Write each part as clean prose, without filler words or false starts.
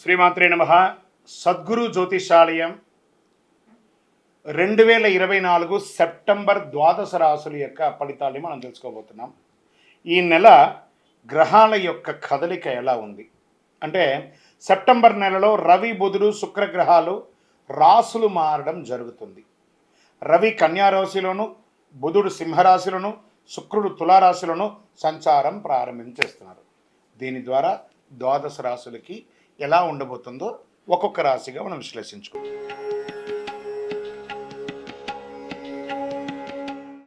శ్రీమాత్రే నమః. సద్గురు జ్యోతిషాలయం 2024 సెప్టెంబర్ ద్వాదశ రాశుల యొక్క ఫలితాన్ని మనం తెలుసుకోబోతున్నాం. ఈ నెల గ్రహాల యొక్క కదలిక ఎలా ఉంది అంటే, సెప్టెంబర్ నెలలో రవి బుధుడు శుక్రగ్రహాలు రాశులు మారడం జరుగుతుంది. రవి కన్యా రాశిలోను, బుధుడు సింహరాశిలోను, శుక్రుడు తులారాశిలోను సంచారం ప్రారంభించేస్తున్నారు. దీని ద్వారా ద్వాదశ రాశులకి ఎలా ఉండబోతుందో ఒక్కొక్క రాశిగా మనం విశ్లేషించుకుంటాం.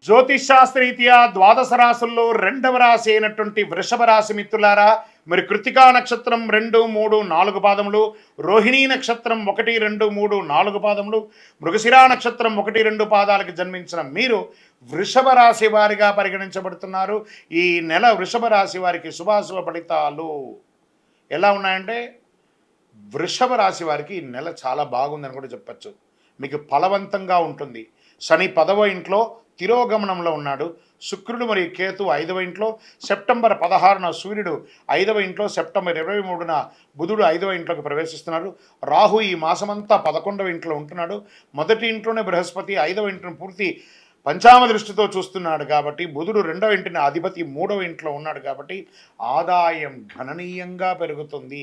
జ్యోతిషాస్త్రరీత్యా ద్వాదశ రాశుల్లో రెండవ రాశి అయినటువంటి వృషభ రాశి మిత్రులారా, మరి కృతికా నక్షత్రం 2, 3, 4 పాదములు, రోహిణీ నక్షత్రం 1, 2, 3, 4 పాదములు, మృగశిరా నక్షత్రం 1, 2 పాదాలకు జన్మించిన మీరు వృషభ రాశి వారిగా పరిగణించబడుతున్నారు. ఈ నెల వృషభ రాశి వారికి శుభాశుభ ఫలితాలు ఎలా ఉన్నాయంటే, వృషభ రాశి వారికి ఈ నెల చాలా బాగుందని కూడా చెప్పచ్చు. మీకు ఫలవంతంగా ఉంటుంది. శని 10వ ఇంట్లో తిరోగమనంలో ఉన్నాడు. శుక్రుడు మరియు కేతు 5వ ఇంట్లో, సెప్టెంబర్ 16న సూర్యుడు 5వ ఇంట్లో, సెప్టెంబర్ 23న బుధుడు 5వ ఇంట్లోకి ప్రవేశిస్తున్నారు. రాహు ఈ మాసమంతా 11వ ఇంట్లో ఉంటున్నాడు. మొదటి ఇంట్లోనే బృహస్పతి 5వ ఇంట్లోని పూర్తి పంచామ దృష్టితో చూస్తున్నాడు కాబట్టి, బుధుడు 2వ ఇంటిని అధిపతి 3వ ఇంట్లో ఉన్నాడు కాబట్టి ఆదాయం గణనీయంగా పెరుగుతుంది.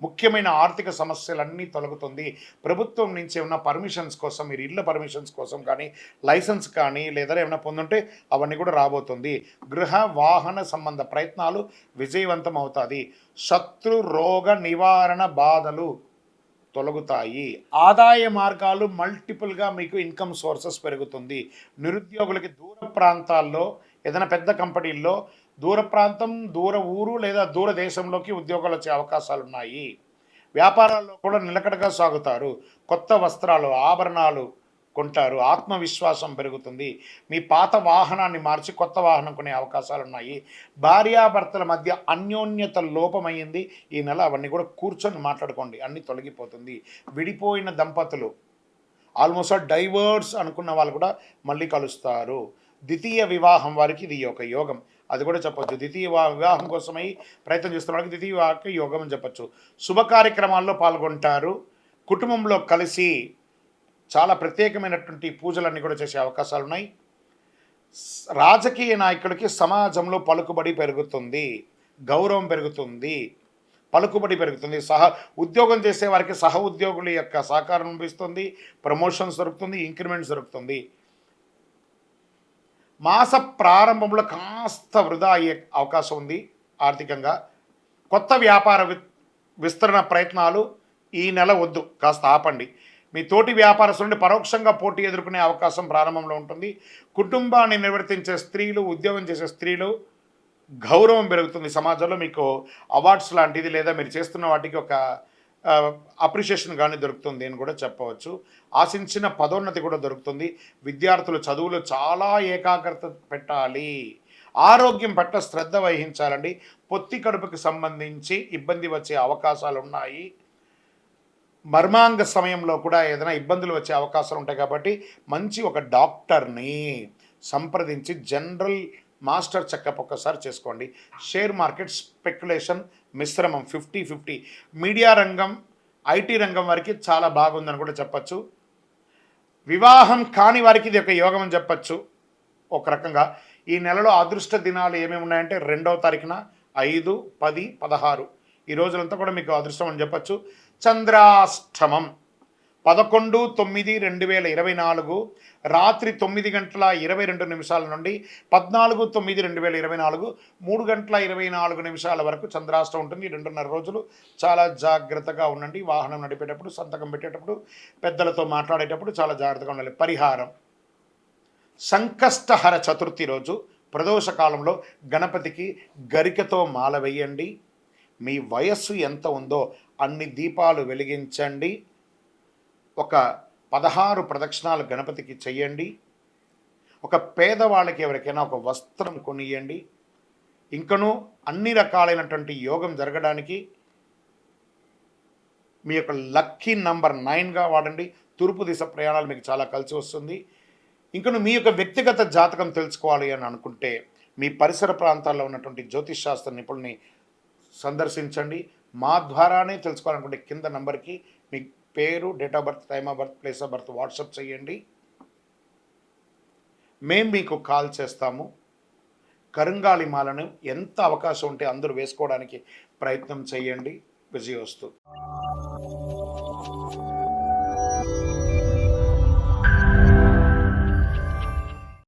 ముఖ్యమైన ఆర్థిక సమస్యలన్నీ తొలగుతుంది. ప్రభుత్వం నుంచి ఏమైనా పర్మిషన్స్ కోసం, మీరు ఇళ్ళ పర్మిషన్స్ కోసం కానీ, లైసెన్స్ కానీ లేదా ఏమైనా పొందుంటే అవన్నీ కూడా రాబోతుంది. గృహ వాహన సంబంధ ప్రయత్నాలు విజయవంతం అవుతుంది. శత్రు రోగ నివారణ బాధలు తొలగుతాయి. ఆదాయ మార్గాలు మల్టిపుల్గా మీకు ఇన్కమ్ సోర్సెస్ పెరుగుతుంది. నిరుద్యోగులకి దూర ప్రాంతాల్లో ఏదైనా పెద్ద కంపెనీల్లో దూర ప్రాంతం, దూర ఊరు లేదా దూర దేశంలోకి ఉద్యోగాలు వచ్చే అవకాశాలు ఉన్నాయి. వ్యాపారాల్లో కూడా నిలకడగా సాగుతారు. కొత్త వస్త్రాలు, ఆభరణాలు కొంటారు. ఆత్మవిశ్వాసం పెరుగుతుంది. మీ పాత వాహనాన్ని మార్చి కొత్త వాహనం కొనే అవకాశాలు ఉన్నాయి. భార్యాభర్తల మధ్య అన్యోన్యత లోపమైంది ఈ నెల. అవన్నీ కూడా కూర్చొని మాట్లాడుకోండి, అన్నీ తొలగిపోతుంది. విడిపోయిన దంపతులు, ఆల్మోస్ట్ డైవర్స్ అనుకున్న వాళ్ళు కూడా మళ్ళీ కలుస్తారు. ద్వితీయ వివాహం వారికి ఇది ఒక యోగం, అది కూడా చెప్పచ్చు. ద్వితీయ వివాహం కోసమై ప్రయత్నం చేస్తున్న వాళ్ళకి ద్వితీయ వివాహ యోగం అని చెప్పచ్చు. శుభ కార్యక్రమాల్లో పాల్గొంటారు. కుటుంబంలో కలిసి చాలా ప్రత్యేకమైనటువంటి పూజలన్నీ కూడా చేసే అవకాశాలు ఉన్నాయి. రాజకీయ నాయకులకి సమాజంలో పలుకుబడి పెరుగుతుంది, గౌరవం పెరుగుతుంది, పలుకుబడి పెరుగుతుంది. ఉద్యోగం చేసే వారికి సహ ఉద్యోగుల యొక్క సహకారం లభిస్తుంది. ప్రమోషన్స్ దొరుకుతుంది, ఇంక్రిమెంట్స్ దొరుకుతుంది. మాస ప్రారంభంలో కాస్త వృధా అయ్యే అవకాశం ఉంది ఆర్థికంగా. కొత్త వ్యాపార విస్తరణ ప్రయత్నాలు ఈ నెల వద్దు, కాస్త ఆపండి. మీ తోటి వ్యాపారస్తుల నుండి పరోక్షంగా పోటీ ఎదుర్కొనే అవకాశం ప్రారంభంలో ఉంటుంది. కుటుంబాన్ని నిర్వర్తించే స్త్రీలు, ఉద్యోగం చేసే స్త్రీలు గౌరవం పెరుగుతుంది. సమాజంలో మీకు అవార్డ్స్ లాంటిది లేదా మీరు చేస్తున్న వాటికి ఒక అప్రిషియేషన్ కానీ దొరుకుతుంది అని కూడా చెప్పవచ్చు. ఆశించిన పదోన్నతి కూడా దొరుకుతుంది. విద్యార్థులు చదువులో చాలా ఏకాగ్రత పెట్టాలి. ఆరోగ్యం పట్ల శ్రద్ధ వహించాలండి. పొత్తి కడుపుకి సంబంధించి ఇబ్బంది వచ్చే అవకాశాలు ఉన్నాయి. మర్మాంగ సమయంలో కూడా ఏదైనా ఇబ్బందులు వచ్చే అవకాశాలు ఉంటాయి కాబట్టి మంచి ఒక డాక్టర్ని సంప్రదించి జనరల్ మాస్టర్ చెకప్ ఒక్కసారి చేసుకోండి. షేర్ మార్కెట్ స్పెక్యులేషన్ మిశ్రమం 50-50. మీడియా రంగం, ఐటీ రంగం వారికి చాలా బాగుందని కూడా చెప్పచ్చు. వివాహం కాని వారికి ఇది ఒక యోగం అని చెప్పచ్చు. ఒక రకంగా ఈ నెలలో అదృష్ట దినాలు ఏమేమి ఉన్నాయంటే, 2వ తారీఖున 5, 10, 16 ఈ రోజులంతా కూడా మీకు అదృష్టం అని చెప్పచ్చు. చంద్రాష్టమం 11/9/2024 రాత్రి 9:22 నుండి 14/9/2024 3:24 వరకు చంద్రాష్టమం ఉంటుంది. 2.5 రోజులు చాలా జాగ్రత్తగా ఉండండి. వాహనం నడిపేటప్పుడు, సంతకం పెట్టేటప్పుడు, పెద్దలతో మాట్లాడేటప్పుడు చాలా జాగ్రత్తగా ఉండాలి. పరిహారం: సంకష్టహర చతుర్థి రోజు ప్రదోష కాలంలో గణపతికి గరికతో మాల వేయండి. మీ వయస్సు ఎంత ఉందో అన్ని దీపాలు వెలిగించండి. ఒక 16 ప్రదక్షిణాలు గణపతికి చెయ్యండి. ఒక పేదవాళ్ళకి ఎవరికైనా ఒక వస్త్రం కొనియండి. ఇంకనూ అన్ని రకాలైనటువంటి యోగం జరగడానికి మీ యొక్క లక్కీ నంబర్ 9గా వాడండి. తూర్పు దిశ ప్రయాణాలు మీకు చాలా కలిసి వస్తుంది. ఇంకను మీ యొక్క వ్యక్తిగత జాతకం తెలుసుకోవాలి అని అనుకుంటే మీ పరిసర ప్రాంతాల్లో ఉన్నటువంటి జ్యోతిష్ శాస్త్ర నిపుణుల్ని సందర్శించండి. మా ద్వారానే తెలుసుకోవాలనుకుంటే కింద నంబర్కి మీ పేరు, date of birth, time of birth, place of birth WhatsApp చేయండి. మేము మీకు కాల్ చేస్తాము. కరుంగాలి మాలను ఎంత అవకాశం ఉంటే అందరూ వేసుకోవడానికి ప్రయత్నం చేయండి. విజయోస్తు.